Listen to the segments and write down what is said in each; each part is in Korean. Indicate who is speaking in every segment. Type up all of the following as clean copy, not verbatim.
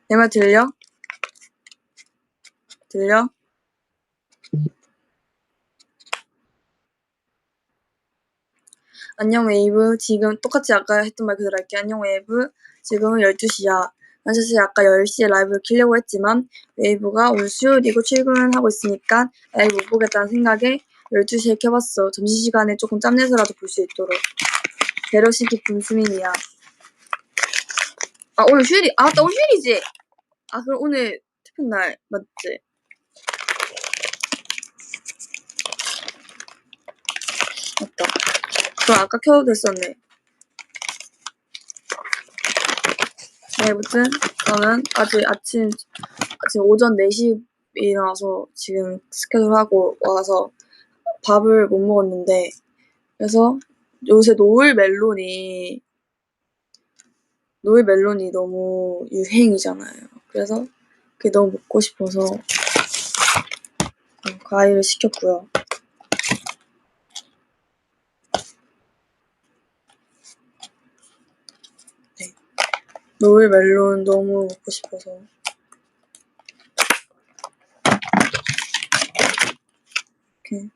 Speaker 1: 내 말 들려? 들려? 안녕 웨이브. 지금 똑같이 아까 했던 말 그대로 할게. 안녕 웨이브. 지금은 12시야. 난 사실 아까 10시에 라이브를 키려고 했지만 웨이브가 오늘 수요일이고 출근하고 있으니까 라이브 못 보겠다는 생각에 12시에 켜봤어. 점심시간에 조금 짬내서라도 볼 수 있도록. 배려심 깊은 수민이야. 아 오늘 휴일이 맞다 오늘 휴일이지? 아 그럼 오늘 태풍날 맞지? 맞다. 그럼 아까 켜도 됐었네. 네, 아무튼 저는 아침 오전 4시 일어나서 지금 스케줄하고 와서 밥을 못 먹었는데 그래서 요새 노을 멜론이 너무 유행이잖아요. 그래서 그게 너무 먹고 싶어서 과일을 시켰고요. 네. 노을 멜론 너무 먹고 싶어서 이렇게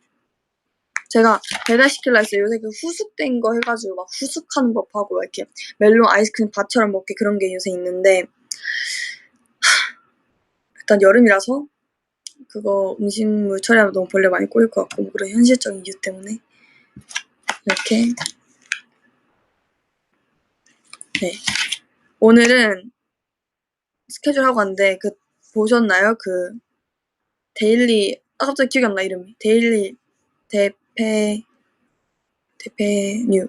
Speaker 1: 제가 배달시키려 했어요. 요새 그 후숙된 거 해가지고 막 후숙하는 법하고 막 이렇게 멜론 아이스크림 밭처럼 먹게 그런 게 요새 있는데 일단 여름이라서 그거 음식물 처리하면 너무 벌레 많이 꼬일 것 같고 뭐 그런 현실적인 이유 때문에 이렇게 네 오늘은 스케줄 하고 왔는데 그 보셨나요? 그 데일리 갑자기 기억이 안 나 이름이 데일리 대페뉴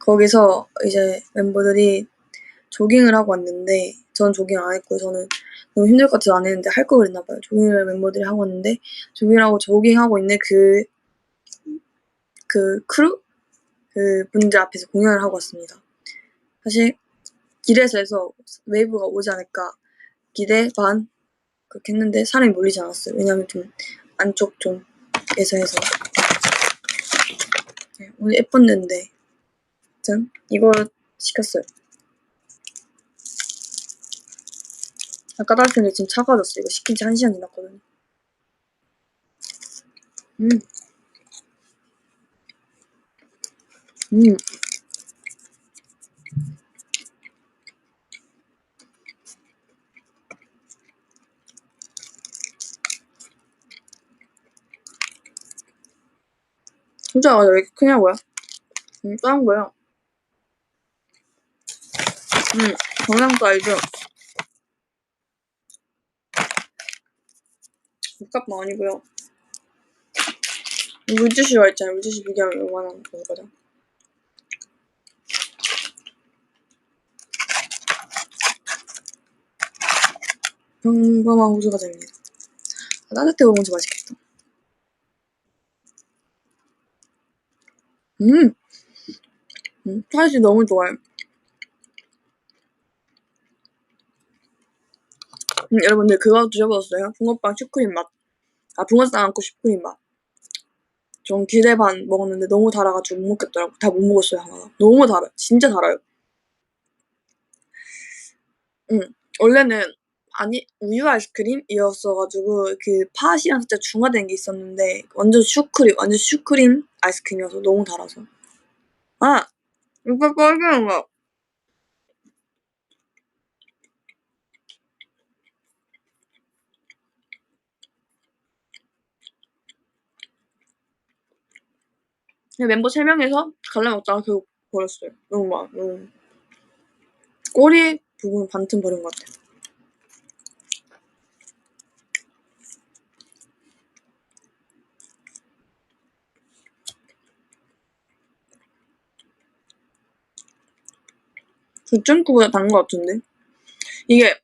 Speaker 1: 거기서 이제 멤버들이 조깅을 하고 왔는데 전 조깅 안 했고 저는 너무 힘들 것 같아서 안 했는데 할 거 그랬나 봐요. 조깅을 멤버들이 하고 왔는데 조깅하고 있는 그 크루 그 분들 앞에서 공연을 하고 왔습니다. 사실 길에서 해서 웨이브가 오지 않을까 기대 반 그렇게 했는데 사람이 몰리지 않았어요. 왜냐면 좀 안쪽 쪽에서 해서 네, 오늘 예뻤는데 아무튼 이거 시켰어요. 아까 따뜻했는데 지금 차가워졌어. 이거 시킨 지 1시간 지났거든요. 음. 진짜 왜 이렇게 크냐고요? 작은 거요. 경상도 알죠? 국밥도 아니고요. 물주시 좋아했잖아요. 물주시 비교하면 요만한 거거든. 평범한 호두과자입니다. 따뜻해 먹으면 진짜 맛있겠다. 스파이시 너무 좋아요. 여러분들 그거 드셔보셨어요? 붕어빵 슈크림 맛. 붕어빵 안고 슈크림 맛. 전 기대 반 먹었는데 너무 달아가지고 못 먹겠더라고. 다 못 먹었어요, 하나. 너무 달아요. 진짜 달아요. 원래는 우유 아이스크림이었어가지고 그 팥이랑 진짜 중화된 게 있었는데 완전 슈크림 아이스크림이어서 너무 달아서. 이거 빨개는 거. 멤버 3명에서 갈라 먹다가 결국 버렸어요. 너무 꼬리 부분 반틈 버린 것 같아요. 그9.9보다 단 것 같은데? 이게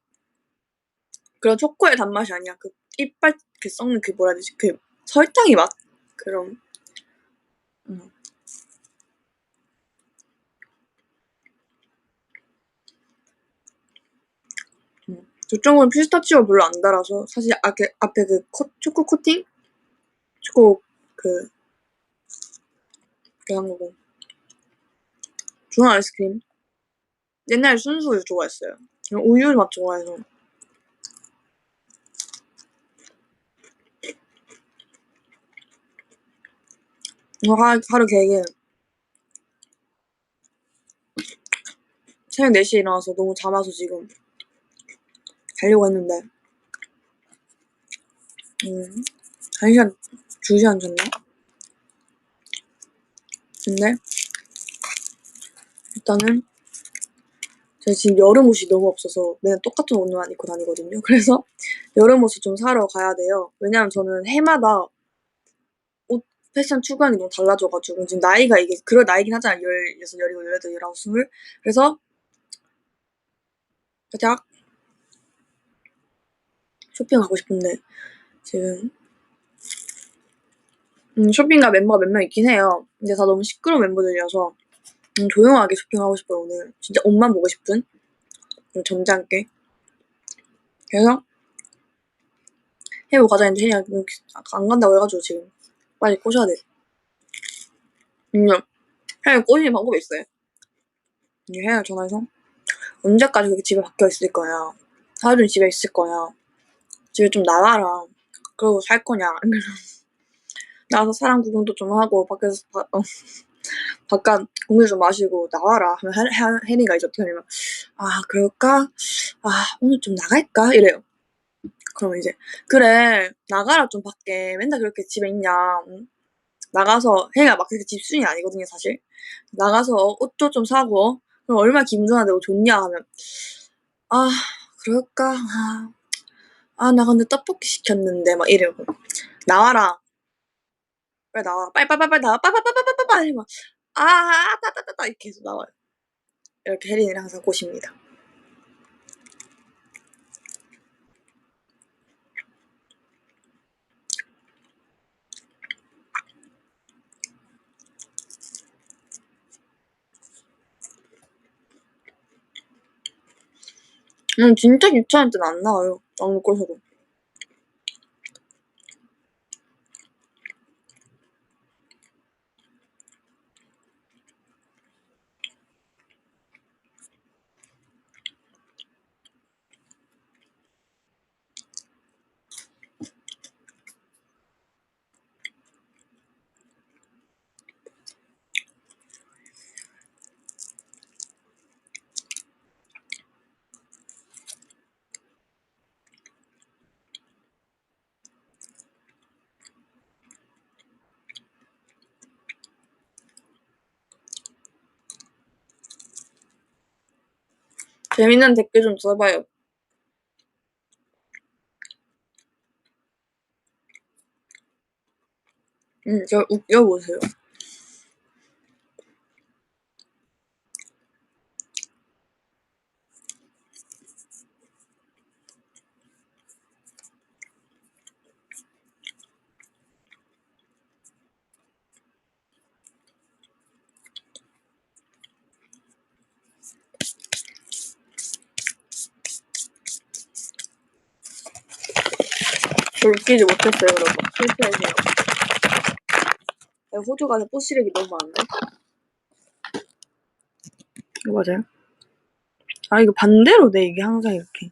Speaker 1: 그런 초코의 단맛이 아니야. 그 이빨 썩는 그 뭐라 해야 되지? 그 설탕이 맛? 그런. 음. 9.9는 피스타치오가 별로 안 달아서 사실 앞에 그 초코 코팅? 초코 한 거고. 중화 아이스크림. 옛날에 순수우유 좋아했어요. 우유 맛 좋아해서. 하루 계획에 새벽 4시에 일어나서 너무 잠 와서 지금 자려고 했는데 1시간, 2시간 잤나? 근데 일단은 제가 지금 여름 옷이 너무 없어서 맨날 똑같은 옷만 입고 다니거든요. 그래서 여름 옷을 좀 사러 가야 돼요. 왜냐면 저는 해마다 옷 패션 추구하는 게 너무 달라져가지고 지금 나이가 이게 그럴 나이긴 하잖아요. 16, 17, 18, 19, 20. 그래서 대학 쇼핑하고 싶은데 지금 쇼핑가 멤버가 몇 명 있긴 해요. 근데 다 너무 시끄러운 멤버들이라서 조용하게 쇼핑하고 싶어요. 오늘 진짜 옷만 보고 싶은 점잖게. 그래서 해외 가자 했는데 그냥 안 간다고 해가지고 지금 빨리 꼬셔야 돼. 해외 꼬시는 방법이 있어요. 해외 전화해서 언제까지 그렇게 집에 박혀 있을 거야. 하루 종일 집에 있을 거야. 집에 좀 나와라. 그러고 살 거냐. 나와서 사람 구경도 좀 하고 밖에서 바깥 공기 좀 마시고 나와라 하면 혜리가 이제 어떻게 하냐면 그럴까? 오늘 좀 나갈까? 이래요. 그러면 이제 그래 나가라 좀 밖에 맨날 그렇게 집에 있냐. 응? 나가서 혜리가 막 그렇게 집순이 아니거든요 사실. 나가서 옷도 좀 사고 그럼 얼마나 기분 좋아하는데 뭐 좋냐 하면 그럴까? 나 근데 떡볶이 시켰는데 막 이래고 나와라. 빨리 나와. 빨리 나와. 빨리 막 따따따따 이렇게 계속 나와요. 이렇게 혜린이를 항상 꼬십니다. 진짜 유치할 때는 안 나와요. 아무리 꼬셔도. 재밌는 댓글 좀 써봐요. 저 웃겨보세요. 저 웃기지 못했어요, 여러분. 실패해서요. 호주 가서 포시력이 너무 많은데? 이거 맞아요? 이거 반대로 돼, 이게 항상 이렇게.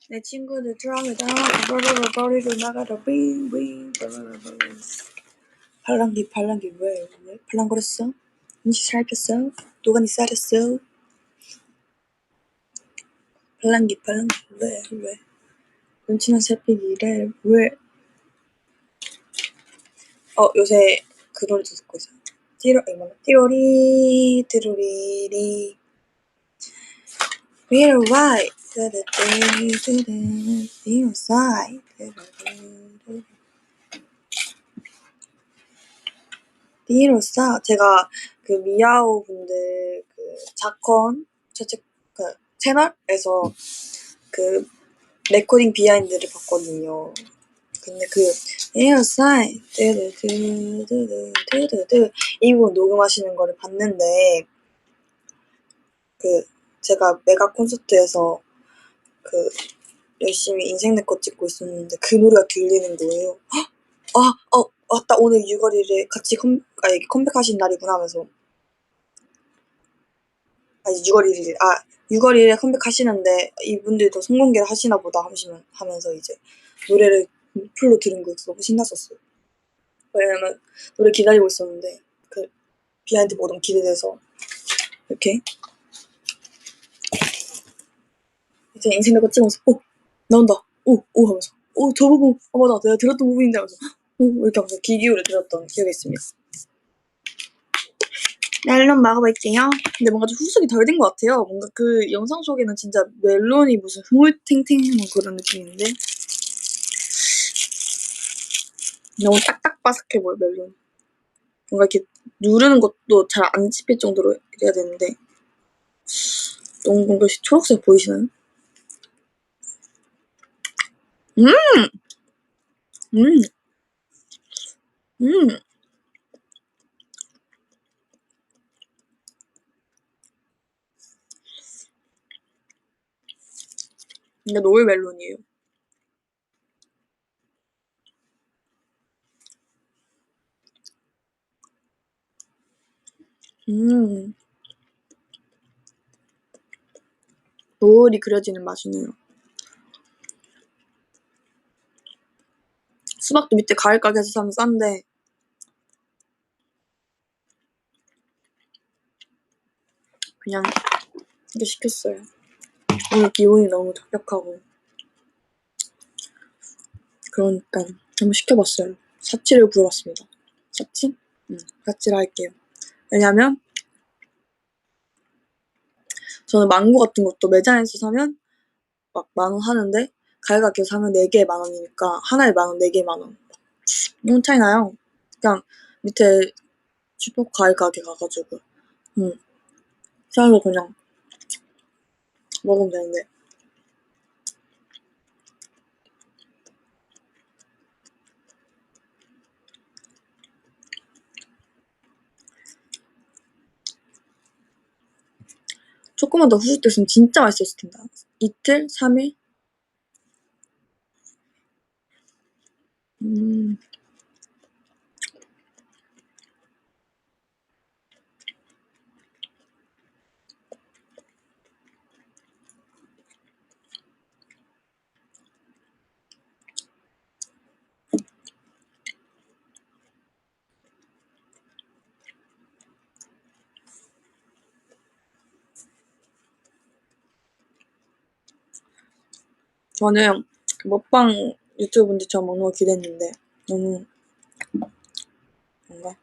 Speaker 1: 내 친구들 트라우마다 버리로 나가라 빙빙 팔랑귀 왜 팔랑거렸어? 음식 살폈어? 누가 니 싸렸어? 팔랑귀 왜 눈치는 새끼기래 왜 요새 그 노래도 듣고 있어요. 띠로리 We're white inside 비로소 제가 그 미아오 분들 그 자컨 그 채널에서 그 레코딩 비하인드를 봤거든요. 근데 그 에어사이 뜨드드드드드드 이 부분 녹음하시는 거를 봤는데 그 제가 메가 콘서트에서 그 열심히 인생 내 것 찍고 있었는데 그 노래가 들리는 거예요. 딱 오늘 6월 1일에 같이 컴백하신 날이구나 하면서, 아니 6월 1일, 6월 1일에 컴백하시는데 이분들도 성공개를 하시나 보다 하면서 이제 노래를 풀로 들은 거 너무 신났었어요. 왜냐면 노래 기다리고 있었는데 그 비하인드 보고 너무 기대돼서 이렇게 제 인생 내거 찍으면서 나온다 오 하면서 저 부분 맞아 내가 들었던 부분인데 하면서 오 이렇게 하면서 귀 기울여 들었던 기억이 있습니다. 멜론 먹어볼게요. 근데 뭔가 좀 후숙이 덜 된 것 같아요. 뭔가 그 영상 속에는 진짜 멜론이 무슨 흐물탱탱한 그런 느낌인데 너무 딱딱바삭해 보여 멜론. 뭔가 이렇게 누르는 것도 잘 안 씹힐 정도로 이래야 되는데 너무 뭔가 초록색 보이시나요? 음! 음! 음! 이게 노을 멜론이에요. 노을이 그려지는 맛이네요. 수박도 밑에 가을 가게에서 사면 싼데 그냥 이렇게 시켰어요. 오늘 기분이 너무 적적하고 그러니까 한번 시켜봤어요. 사치를 부려봤습니다. 사치? 사치를 할게요. 왜냐면 저는 망고 같은 것도 매장에서 사면 막 10,000원 하는데 가을 가게에서 사면 4개에 10,000원이니까 하나에 10,000원, 4개에 10,000원. 너무 차이 나요. 그냥 밑에 슈퍼 과일 가게 가가지고 사서 그냥 먹으면 되는데 조금만 더 후숙됐으면 진짜 맛있었을 텐데. 이틀? 3일? 저는 먹방 유튜브 분들처럼 먹는 거 기대했는데 너무 뭔가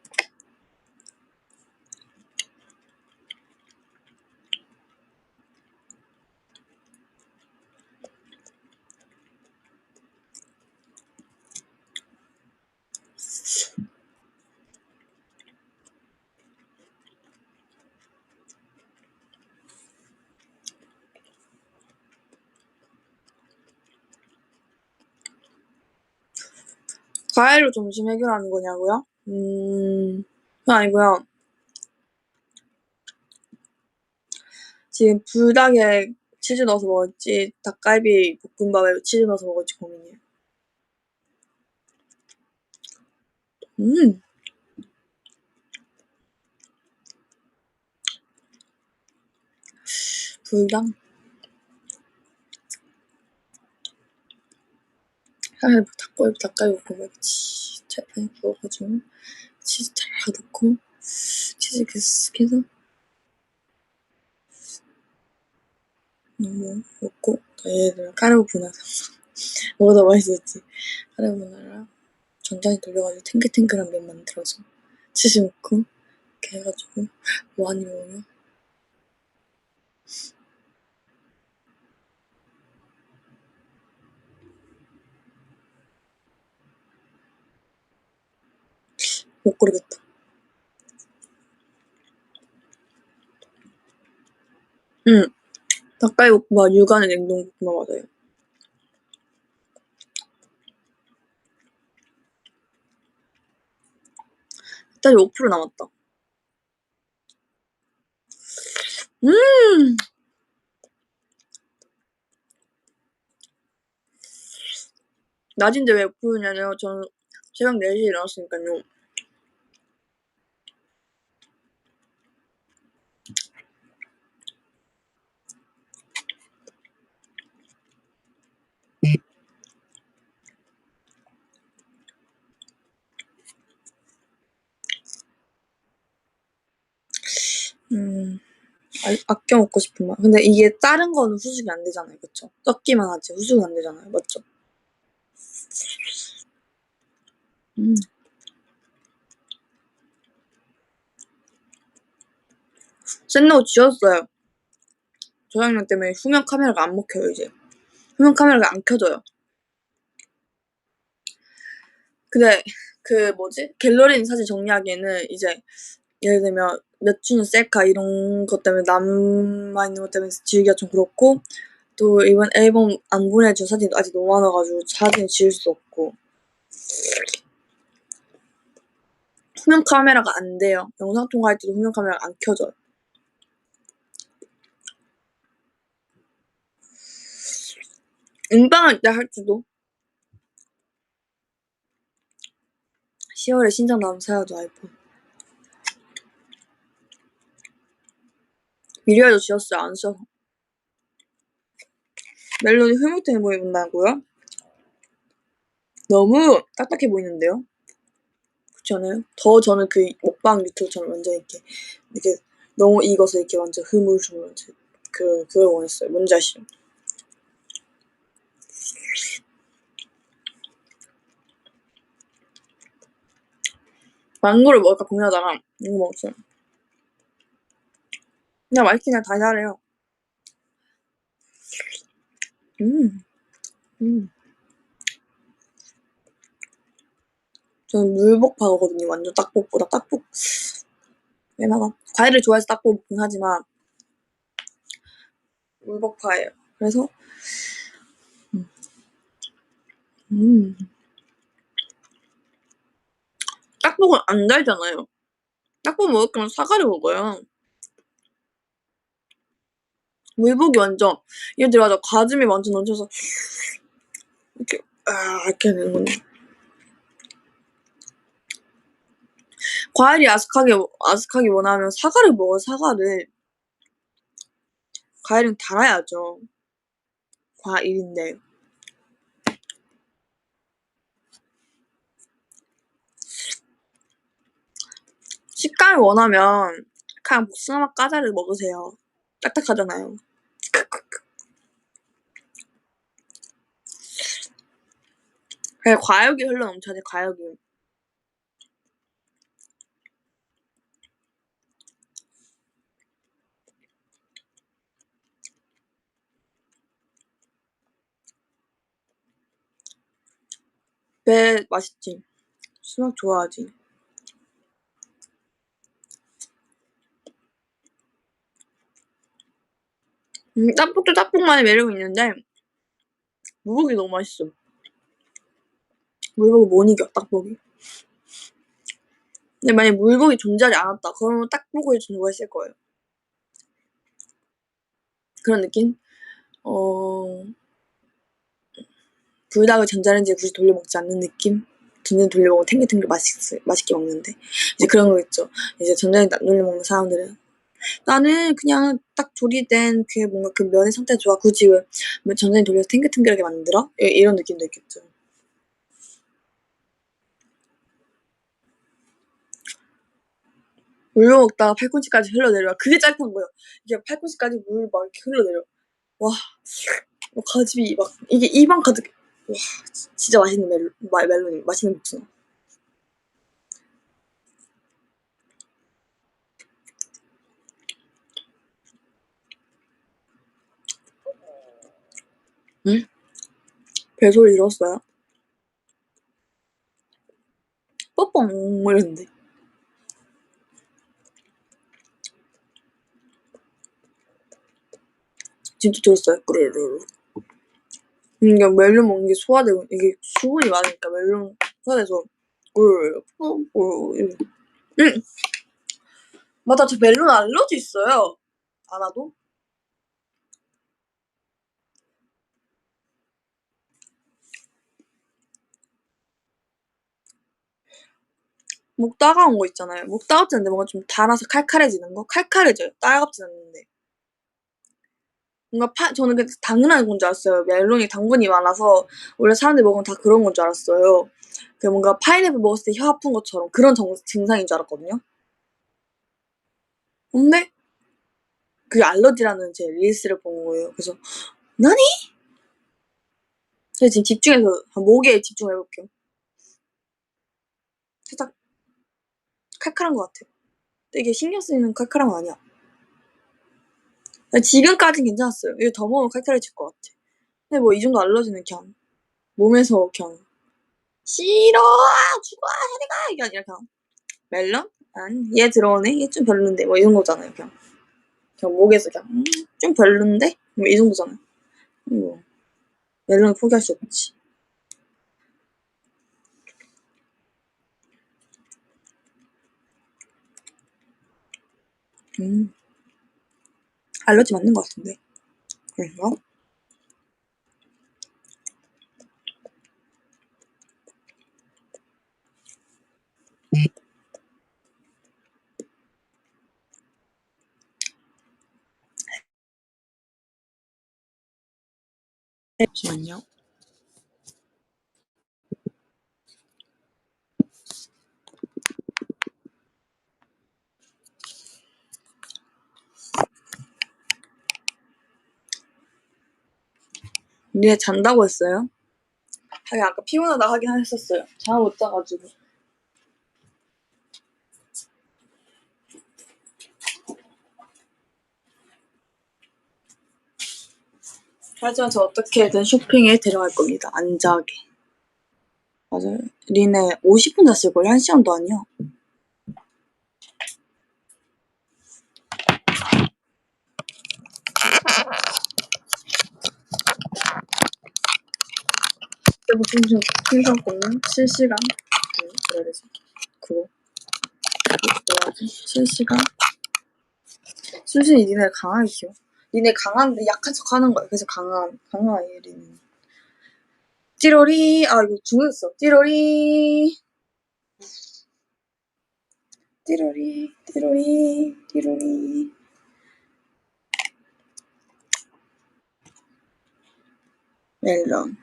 Speaker 1: 과일로 점심 해결하는 거냐고요? 그건 아니고요. 지금 불닭에 치즈 넣어서 먹을지 닭갈비 볶음밥에 치즈 넣어서 먹을지 고민이에요. 불닭? 사실 닭갈비 볶음밥에 잘많이 구워가지고 치즈 잘 넣고 치즈 계속 해서 너무 먹고 얘들 까르보나라 뭐가 더 맛있었지? 까르보나라 전자레인지 돌려가지고 탱글탱글한 면 만들어서 치즈 넣고 이렇게 해가지고 많이 먹으면 못 고르겠다. 닭갈비볶음밥 육안의 냉동볶음밥 맞아요. 배터리 5% 남았다. 낮인데 왜 5%냐면 저는 새벽 4시에 일어났으니까요. 아껴 먹고 싶은 맛. 근데 이게 자른 거는 후숙이 안 되잖아요. 그쵸? 썩기만 하지. 후숙은 안 되잖아요. 맞죠? 샌노 지웠어요. 저장면 때문에 후면 카메라가 안 먹혀요, 이제. 후면 카메라가 안 켜져요. 근데 갤러리 사진 정리하기에는 이제 예를 들면 몇 주년 셀카 이런 것 때문에 남아있는 것 때문에 지우기가 좀 그렇고, 또 이번 앨범 안 보내준 사진도 아직 너무 많아가지고 사진을 지울 수 없고. 후면 카메라가 안 돼요. 영상 통화할 때도 후면 카메라가 안 켜져요. 음방할 때 할지도. 10월에 신작 나오면 사야죠, 아이폰. 미리에도 지웠어요, 안 써서. 멜로디 흐뭇해 보인다고요? 너무 딱딱해 보이는데요? 그렇지 않아요? 더 저는 그 먹방 유튜브처럼 완전 이렇게 너무 익어서 이렇게 완전 흐물흐물 그걸 원했어요. 뭔지 아시죠? 망고를 먹을까 고민하다가 이거 먹었어요. 그냥 맛있긴 그냥 달달해요. 저는 물복파거든요. 완전 딱복보다 딱복. 왜냐면 과일을 좋아해서 딱복 먹긴 하지만 물복파예요. 그래서 딱복은 안 달잖아요. 딱복 먹을 거면 사과를 먹어요. 물복이 완전 예를 들어 과즙이 완전 넘쳐서 이렇게 되는 건데. 과일이 아삭하게 원하면 사과를 먹어요. 사과를. 과일은 달아야죠. 과일인데. 식감을 원하면 그냥 복숭아맛 과자를 먹으세요. 딱딱하잖아요. 그냥 과육이 흘러넘쳐야지, 과육이. 배 맛있지. 수박 좋아하지. 떡볶이도 떡볶만의 매력이 있는데 무국이 너무 맛있어. 물복이 못 이겨, 떡볶이. 근데 만약에 물복이 존재하지 않았다. 그러면 떡볶이를 좋아했을 거예요. 그런 느낌? 불닭을 전자레인지에 굳이 돌려 먹지 않는 느낌? 전자레인지 돌려 먹으면 탱글탱글 맛있게 먹는데. 이제 그런 거 있죠. 이제 전자레인지 안 돌려 먹는 사람들은 나는 그냥 딱 조리된 뭔가 그 면의 상태가 좋아. 굳이 왜 전자레인지 돌려서 탱글탱글하게 만들어? 이런 느낌도 있겠죠. 물 먹다가 팔꿈치까지 흘러내려. 그게 짜릿한 거예요. 이게 팔꿈치까지 물 막 이렇게 흘러내려. 와, 가집이 막 이게 입안 가득. 와, 진짜 맛있는 멜론이 맛있는 복숭아. 응? 배소리 들었어요? 뽀뽕 이랬는데. 진짜 들었어요. 꾸르르르. 그러니까 멜론 먹는 게 소화되고 이게 수분이 많으니까 멜론 소화돼서 꾸르르르 꾸르르르. 응. 맞아, 저 멜론 알러지 있어요. 알아도? 목 따가운 거 있잖아요. 목 따갑지 않은데 뭔가 좀 달아서 칼칼해지는 거? 칼칼해져요. 따갑진 않는데. 뭔가 저는 그게 당연한 건 줄 알았어요. 멜론이 당분이 많아서 원래 사람들이 먹으면 다 그런 건 줄 알았어요. 그 뭔가 파인애플 먹었을 때 혀 아픈 것처럼 그런 증상인 줄 알았거든요. 근데 그게 알러지라는 제 릴스를 본 거예요. 그래서 나니? 제가 지금 집중해서 목에 집중을 해볼게요. 살짝 칼칼한 것 같아요. 근데 이게 신경 쓰이는 칼칼한 건 아니야. 지금까진 괜찮았어요. 이거 더 먹으면 칼칼해질 것 같아. 근데 뭐 이 정도 알러지는 그냥 몸에서 그냥 싫어 죽어 해내가 이게 아니라 그냥 멜론? 아니 얘 들어오네? 얘 좀 별론데 뭐 이 정도잖아요. 그냥 목에서 그냥 좀 별론데? 뭐 이 정도잖아요. 뭐 멜론을 포기할 수 없지. 알러지 맞는 것 같은데. 그런가? 잠시만요. 니네 잔다고 했어요? 하긴 아까 피곤하다 하긴 했었어요. 잠 못 자가지고. 하지만 저 어떻게든 쇼핑에 데려갈 겁니다. 안 자게. 맞아요. 니네 50분 잤을걸요? 1시간도 아니야. 그리고 충전권은 실시간 그래야 되지. 그거 뭐라지? 실시간 순순히 니네 강하게 키워. 니네 강한데 약한 척 하는 거야. 그래서 강한 아이리는 띠로리 이거 중요했어. 띠로리 멜론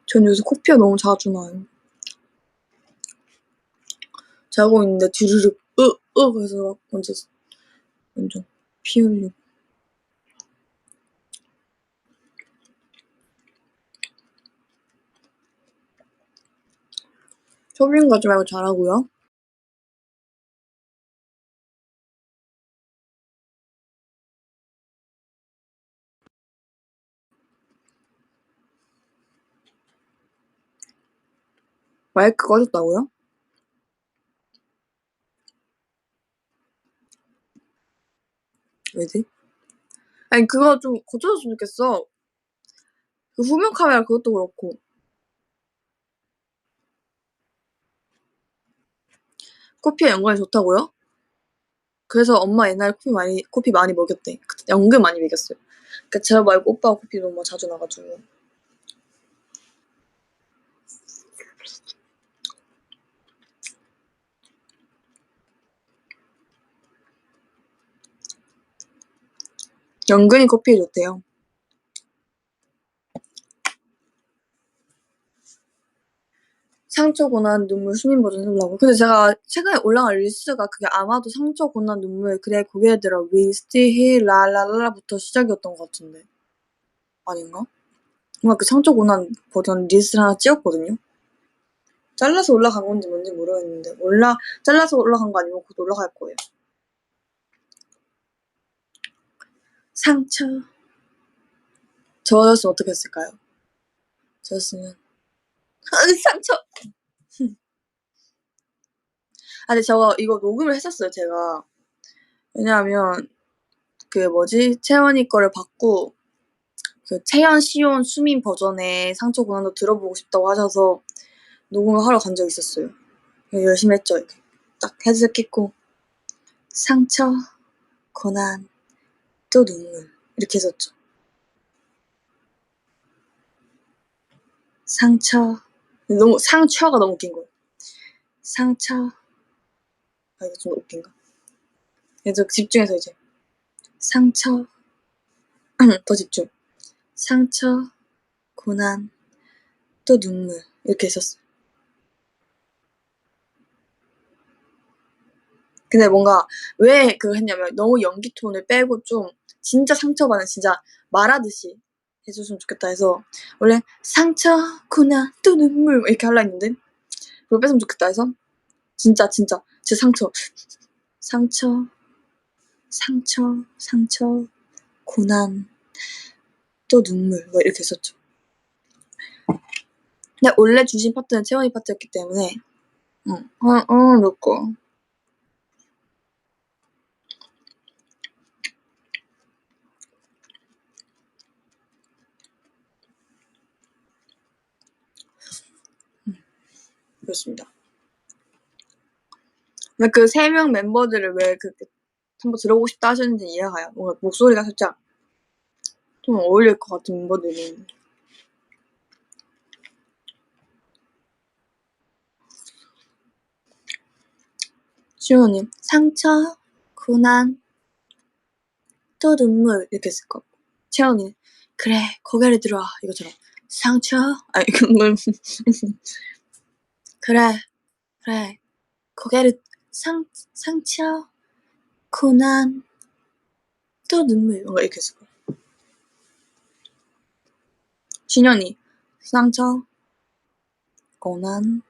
Speaker 1: 전 요새 코피가 너무 자주 나요. 자고 있는데 뒤르륵 그래서 막 완전 피 흘리고. 쇼핑 가지 말고 자라고요. 마이크 꺼졌다고요? 왜지? 아니 그거 좀 고쳐줬으면 좋겠어. 그 후면 카메라 그것도 그렇고. 코피에 연관이 좋다고요? 그래서 엄마 옛날에 코피 많이 먹였대. 연금 많이 먹였어요. 그러니까 제가 말고 오빠가 코피 너무 자주 나가지고. 연근이 코피에 좋대요. 상처 고난 눈물 수민 버전 해보려고. 근데 제가 최근에 올라간 릴스가 그게 아마도 상처 고난 눈물 그래 고개 들어 We still here 라라라부터 시작이었던 것 같은데 아닌가? 뭔가 그 상처 고난 버전 릴스를 하나 찍었거든요. 잘라서 올라간 건지 뭔지 모르겠는데 잘라서 올라간 거 아니면 곧 올라갈 거예요. 상처 저였으면 어떻게 했을까요? 저였으면 상처 근데 저 이거 녹음을 했었어요 제가. 왜냐하면 그 채원이 거를 받고 그 채연, 시온, 수민 버전의 상처 고난도 들어보고 싶다고 하셔서 녹음을 하러 간 적이 있었어요. 열심히 했죠. 이렇게 딱 헤드셋 끼고 상처, 고난, 또 눈물 이렇게 했었죠. 상처가 너무 웃긴 거예요. 상처, 이거 좀 웃긴가? 계속 집중해서 이제 상처, 더 집중. 상처, 고난, 또 눈물 이렇게 했었어요. 근데 뭔가 왜 그거 했냐면 너무 연기 톤을 빼고 좀 진짜 상처받은 진짜 말하듯이 해줬으면 좋겠다 해서 원래 상처, 고난, 또 눈물 이렇게 하려 했는데 그걸 뺐으면 좋겠다 해서 진짜 제 상처, 고난, 또 눈물 뭐 이렇게 했었죠. 근데 원래 중심 파트는 채원이 파트였기 때문에 놓고 그렇습니다. 근데 그 3명 멤버들을 왜 그렇게 한번 들어보고 싶다 하셨는지 이해가 가요. 뭔가 목소리가 살짝 좀 어울릴 것 같은 멤버들이. 시우님 상처, 고난, 또 눈물 이렇게 했을 거. 채원이는 그래 고개를 들어 이거처럼 상처 이건 그래 고개를 상처, 고난, 또 눈물 뭔가 이렇게 했을 거야. 신현이 상처, 고난,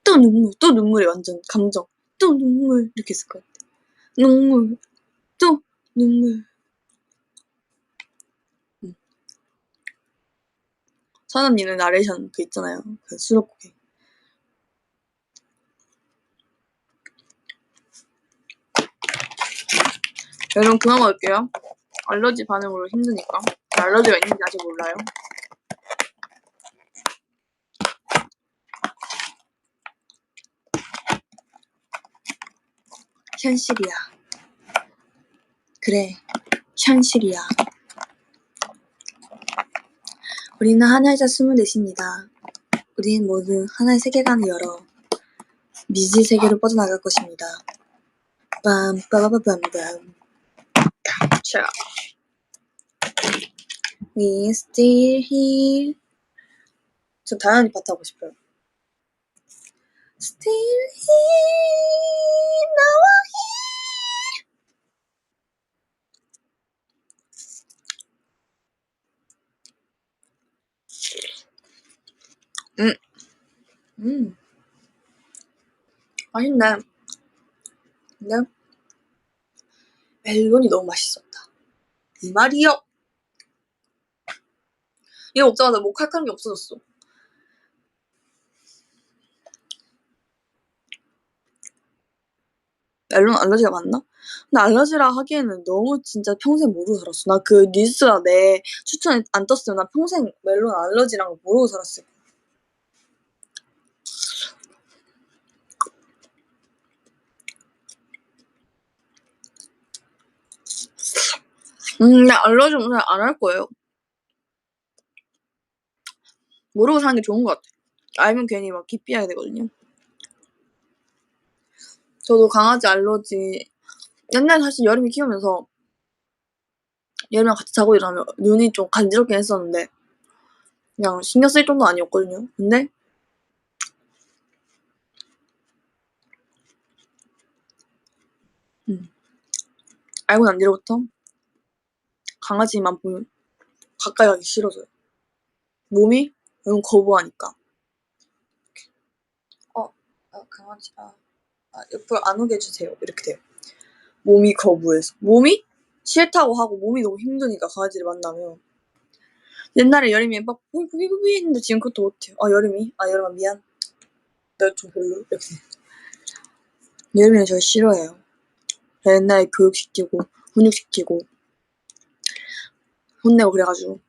Speaker 1: 또 눈물이 완전 감정 또 눈물 이렇게 했을 것 같아. 눈물 또 눈물. 선언니는 나레이션 그 있잖아요. 그 수록곡에. 여러분 그만 먹을게요. 알러지 반응으로 힘드니까. 알러지가 있는지 아직 몰라요. 현실이야. 그래, 현실이야. 우리는 하나의 자 24입니다. 우리는 모두 하나의 세계관을 열어 미지 세계로 뻗어나갈 것입니다. 빰빠바밤밤. 자, we still here. 저 다현이 파트 하고 싶어요. Still here, 나와 here. 맛있네. 근데 멜론이 너무 맛있었다. 이 말이요. 이거 먹자마자 목 칼칼한 게 없어졌어. 멜론 알러지가 맞나? 근데 알러지라 하기에는 너무 진짜 평생 모르고 살았어. 나 그 뉴스가 내 추천에 안 떴으면 나 평생 멜론 알러지란 거 모르고 살았을 거야. 근데 알러지 검사 안 할 거예요. 모르고 사는 게 좋은 것 같아. 알면 괜히 막 기피해야 되거든요. 저도 강아지 알러지 옛날에 사실 여름이 키우면서 얘랑 같이 자고 일어나면 눈이 좀 간지럽긴 했었는데 그냥 신경 쓸 정도 아니었거든요. 근데 알고 난 뒤로부터 강아지만 보면 가까이 가기 싫어져요. 몸이 너무 거부하니까. 강아지 옆으로 안 오게 해주세요. 이렇게 돼요. 몸이 거부해서. 몸이 싫다고 하고 몸이 너무 힘드니까 강아지를 만나면. 옛날에 여름이 막 부비부비 했는데 지금 그것도 못해요. 여름아 미안. 나 좀 별로. 이렇게. 여름이는 저 싫어해요. 옛날에 교육시키고 훈육시키고 혼내고 그래가지고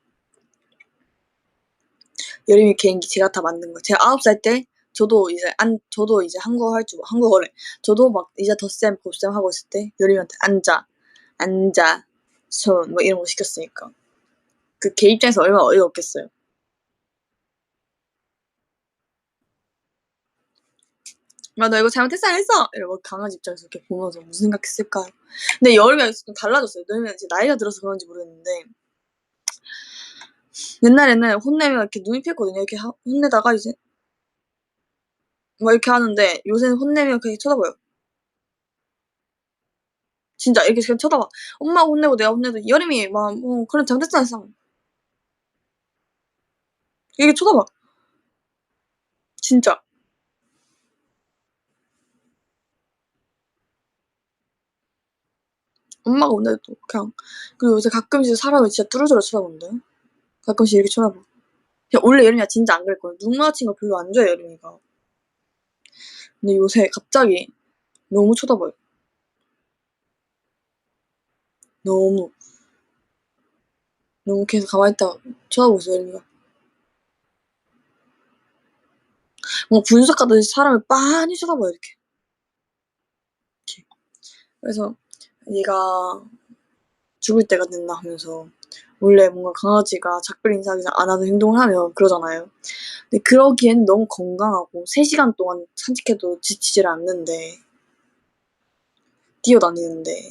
Speaker 1: 여름이 개인기 제가 다 만든 거예요. 제가 9살 때 저도 이제 한국어래. 저도 막 이제 덧셈 곱셈 하고 있을 때 여림이한테 앉아 손 뭐 이런 거 시켰으니까 그 걔 입장에서 얼마나 어이가 없겠어요. 나 이거 잘못했어 이러고 강아지 입장에서 이렇게 보면서 무슨 생각했을까요? 근데 여름이랑 좀 달라졌어요. 여름이는 이제 나이가 들어서 그런지 모르겠는데 옛날에는 혼내면 이렇게 눈이 피했거든요. 이렇게 혼내다가 이제 막 이렇게 하는데 요새는 혼내면 그냥 쳐다봐요. 진짜 이렇게 그냥 쳐다봐. 엄마가 혼내고 내가 혼내도 여름이 막 그래 잘못했어 이렇게 쳐다봐. 진짜. 엄마가 혼내도 그냥. 그리고 요새 가끔씩 사람을 진짜 뚫어져라 쳐다본대. 가끔씩 이렇게 쳐다봐. 그냥 원래 여름이가 진짜 안 그랬거든. 눈 마주친 거 별로 안 좋아해 여름이가. 근데 요새 갑자기 너무 쳐다봐요. 너무 계속 가만히 있다가 쳐다보고 있어 여름이가. 뭔가 분석하듯이 사람을 빤히 쳐다봐요 이렇게. 그래서 얘가 죽을 때가 됐나 하면서 원래 뭔가 강아지가 작별 인사하기 전 안 하는 행동을 하면 그러잖아요. 근데 그러기에는 너무 건강하고 3시간 동안 산책해도 지치질 않는데 뛰어다니는데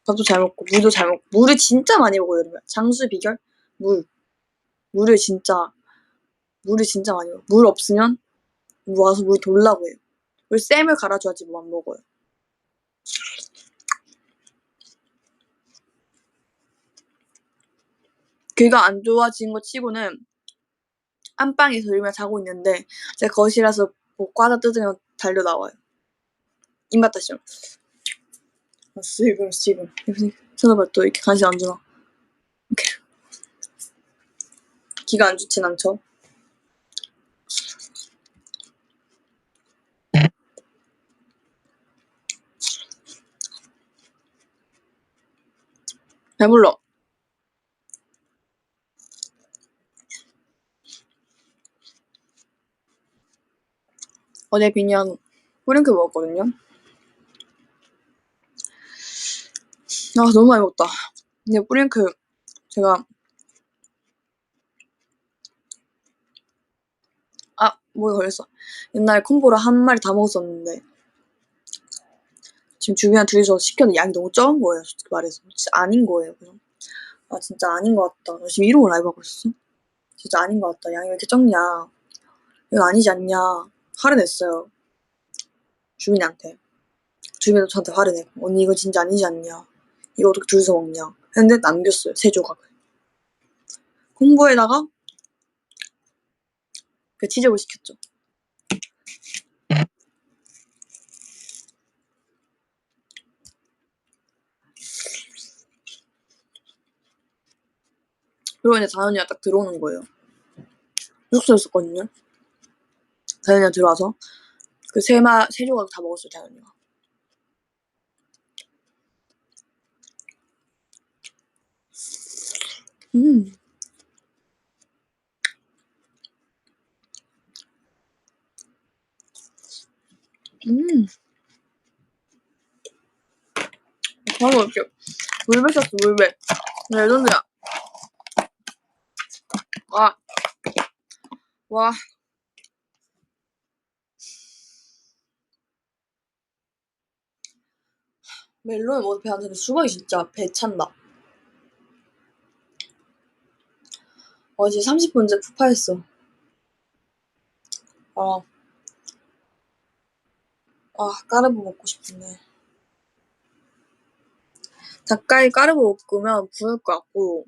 Speaker 1: 밥도 잘 먹고 물도 잘 먹고 물을 진짜 많이 먹어요 여름에. 장수 비결? 물을 진짜 많이 먹어요. 물 없으면 와서 물 돌라고 해요. 물 쌤을 갈아줘야지 뭐 안 먹어요. 귀가 안 좋아진 거 치고는 안방에서 여름이가 자고 있는데 제가 거실에서 뭐 과자 뜯으면 달려 나와요. 입맛 다시요. 지금 쳐다봐 또 이렇게 간식 안 주나. 이렇게 기가 안 좋진 않죠. 배불러. 어제 그냥 뿌링클 먹었거든요. 너무 많이 먹었다. 근데 뿌링클 제가 뭐에 걸렸어. 옛날에 콤보를 한 마리 다 먹었었는데 지금 주변에 둘이서 시켰는데 양이 너무 적은 거예요. 솔직히 말해서 진짜 아닌 거예요. 그래서 진짜 아닌 것 같다. 나 지금 이러고 라이브 하고 있었어? 진짜 아닌 것 같다. 양이 왜 이렇게 적냐. 이건 아니지 않냐. 화를 냈어요. 주민한테. 주민도 저한테 화를 내고 언니 이거 진짜 아니지 않냐. 이거 어떻게 둘이서 먹냐. 했는데 남겼어요. 3조각을. 콤보에다가 그 치즈볼 시켰죠. 그리고 이제 다현이가 딱 들어오는 거예요. 숙소였었거든요. 다현이가 들어와서 그 3조각 다 먹었어요. 다현이가. 음. 바로 이렇게 물배 쳤어 물배. 레전드야. 와. 멜론을 먹어도 배 안 차는데 수박이 진짜 배 찬다. 어제 30분째 푸파했어. 까르보 먹고 싶은데. 닭갈비 까르보 볶으면 부을 것 같고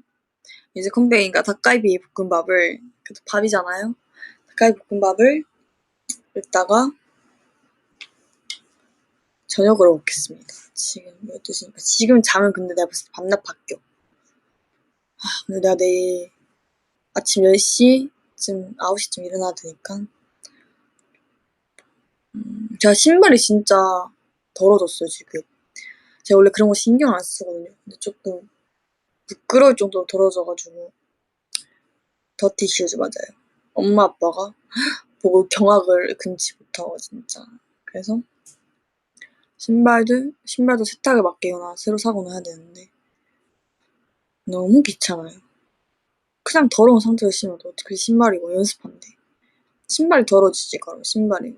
Speaker 1: 이제 컴백이니까 닭갈비 볶음밥을 그래도 밥이잖아요. 닭갈비 볶음밥을 이따가 저녁으로 먹겠습니다. 지금 12시니까 지금 자면 근데 내가 벌써 밤낮 바뀌어. 근데 내가 내일 아침 10시쯤 9시쯤 일어나야 되니까 제가 신발이 진짜 더러워졌어요 지금. 제가 원래 그런 거 신경 안 쓰거든요. 근데 조금 부끄러울 정도로 더러워져가지고 더티 슈즈 맞아요. 엄마 아빠가 보고 경악을 금치 못하고 진짜. 그래서 신발도 세탁을 맡기거나 새로 사거나 해야 되는데 너무 귀찮아요. 그냥 더러운 상태로 신어도 어떻게 신발이고 연습한대. 신발이 더러워지지 그럼 신발이.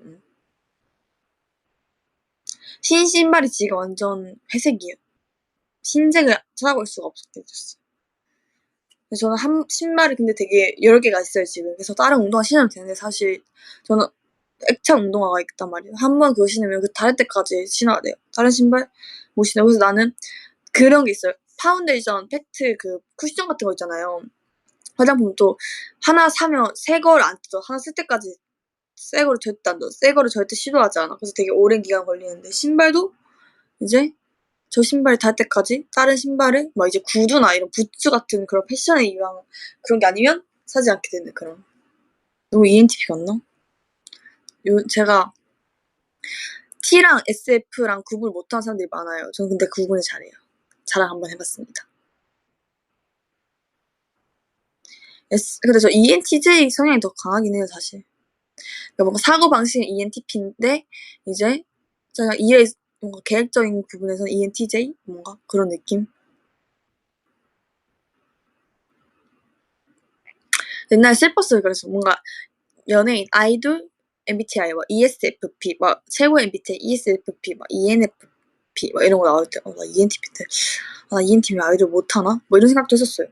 Speaker 1: 신발이 지금 완전 회색이에요. 흰색을 찾아볼 수가 없게 됐어요. 그래서 저는 신발이 근데 되게 여러 개가 있어요 지금. 그래서 다른 운동화 신으면 되는데 사실 저는 액체 운동화가 있단 말이에요. 한 번 그거 신으면 그 다를 때까지 신어야 돼요. 다른 신발 못 신어요. 그래서 나는 그런 게 있어요. 파운데이션, 팩트 그 쿠션 같은 거 있잖아요. 화장품도 하나 사면 새 거를 안 뜯어. 하나 쓸 때까지 새 거를 절대 안 뜯어. 새 거를 절대 시도하지 않아. 그래서 되게 오랜 기간 걸리는데 신발도 이제 저 신발이 닿을 때까지 다른 신발을 막 이제 구두나 이런 부츠 같은 그런 패션에 의한 그런 게 아니면 사지 않게 되는 그런. 너무 ENTP 같나? 제가 T랑 SF랑 구분 못하는 사람들이 많아요. 저는 근데 구분을 잘해요. 자랑 한번 해봤습니다. 근데 저 ENTJ 성향이 더 강하긴 해요, 사실. 그러니까 뭔가 사고방식은 ENTP인데, 이제 제가 뭔가 계획적인 부분에서는 ENTJ? 뭔가 그런 느낌? 옛날에 슬펐어요. 그래서 뭔가 연예인, 아이돌, MBTI, 막 ESFP, 막 최고 MBTI, ESFP, 막 ENFP, 막 이런 거 나올 때, 나 ENTP인데, 나 ENTP 아이돌 못하나? 뭐 이런 생각도 했었어요.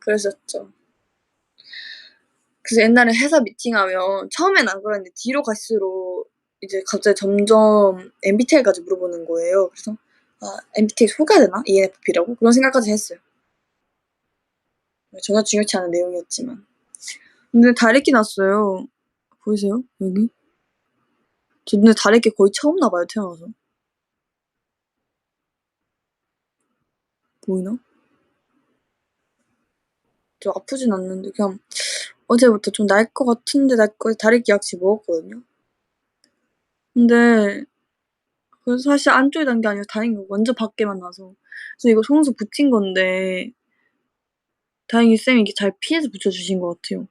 Speaker 1: 그랬었죠. 그래서 옛날에 회사 미팅하면 처음엔 안 그랬는데 뒤로 갈수록 이제 갑자기 점점 MBTI까지 물어보는 거예요. 그래서 MBTI 소개해야 되나? ENFP라고? 그런 생각까지 했어요. 전혀 중요치 않은 내용이었지만. 근데 다래끼 났어요. 보이세요? 여기? 저 눈에 다래끼 거의 처음 나봐요, 태어나서. 보이나? 저 아프진 않는데 그냥 어제부터 좀 날 것 같은데 다래끼 약씩 먹었거든요. 근데 사실 안쪽에 난 게 아니라 다행히 완전 밖에만 나서. 그래서 이거 속눈썹 붙인 건데 다행히 쌤이 이렇게 잘 피해서 붙여주신 것 같아요.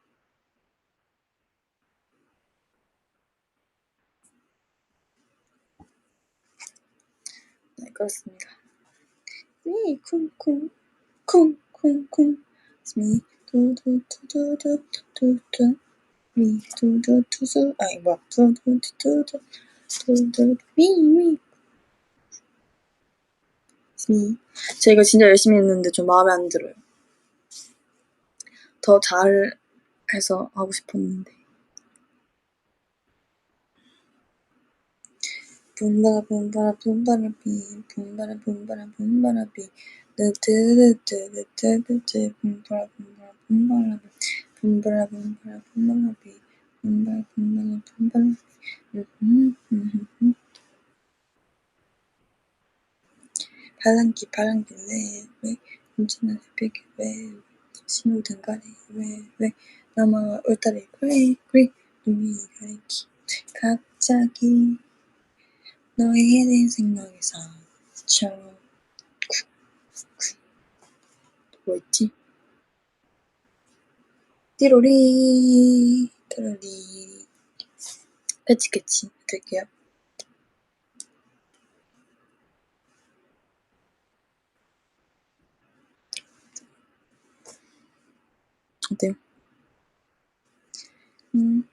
Speaker 1: 네, 그렇습니다. 쿵쿵 쿵쿵쿵 스미 두두두두두두두 미 두두두두 아니 뭐야 두두두두두 두두 미미 스미 제가 이거 진짜 열심히 했는데 좀 마음에 안 들어요. 더 잘해서 하고 싶었는데. 붐바라 붐바라 붐바라 비 붐바라 붐바라 붐바라 비 뜨뜨뜨뜨뜨뜨뜨 붐바라 붐바라 붐바라 비 붐바라 붐바라 붐바라 비 붐바라 붐바라 붐바라 비 팔랑귀 팔랑귀 왜 괜찮아 새벽에 왜 신호 등가래 왜 넘어와 울타리 그래 눈이 가리키 갑자기 너에게 대한 생각이 사쳐 뭐였지? 띠로리 띠로리 캐치 될게요. 어때요? 음.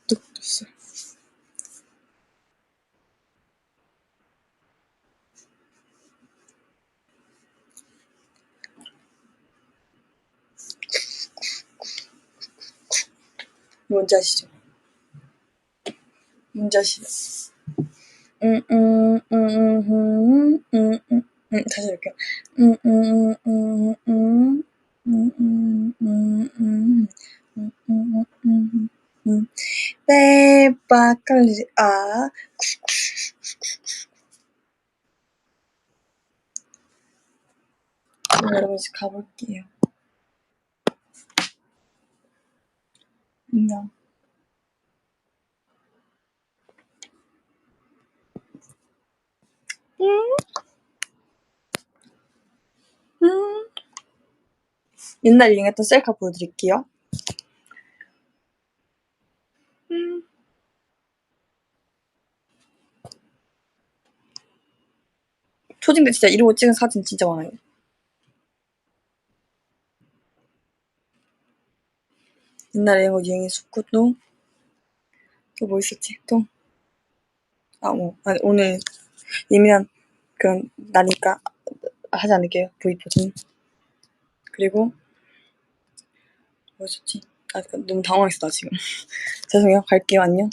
Speaker 1: 뚝 됐어요. 뭔지 아시죠? 뭔지 아시죠? 다시 할게요. 빼박갈리지 그럼 여러분 이제 가볼게요. 안녕. 옛날 유행했던 셀카 보여드릴게요. 초딩들 진짜 이러고 찍은 사진 진짜 많아요. 옛날에 이런 거 유행했었고 또 뭐 있었지? 또 아니, 오늘 예민한 그런 나니까 하지 않을게요. V 버전. 그리고 뭐 있었지? 너무 당황했어 나 지금. 죄송해요. 갈게요. 안녕.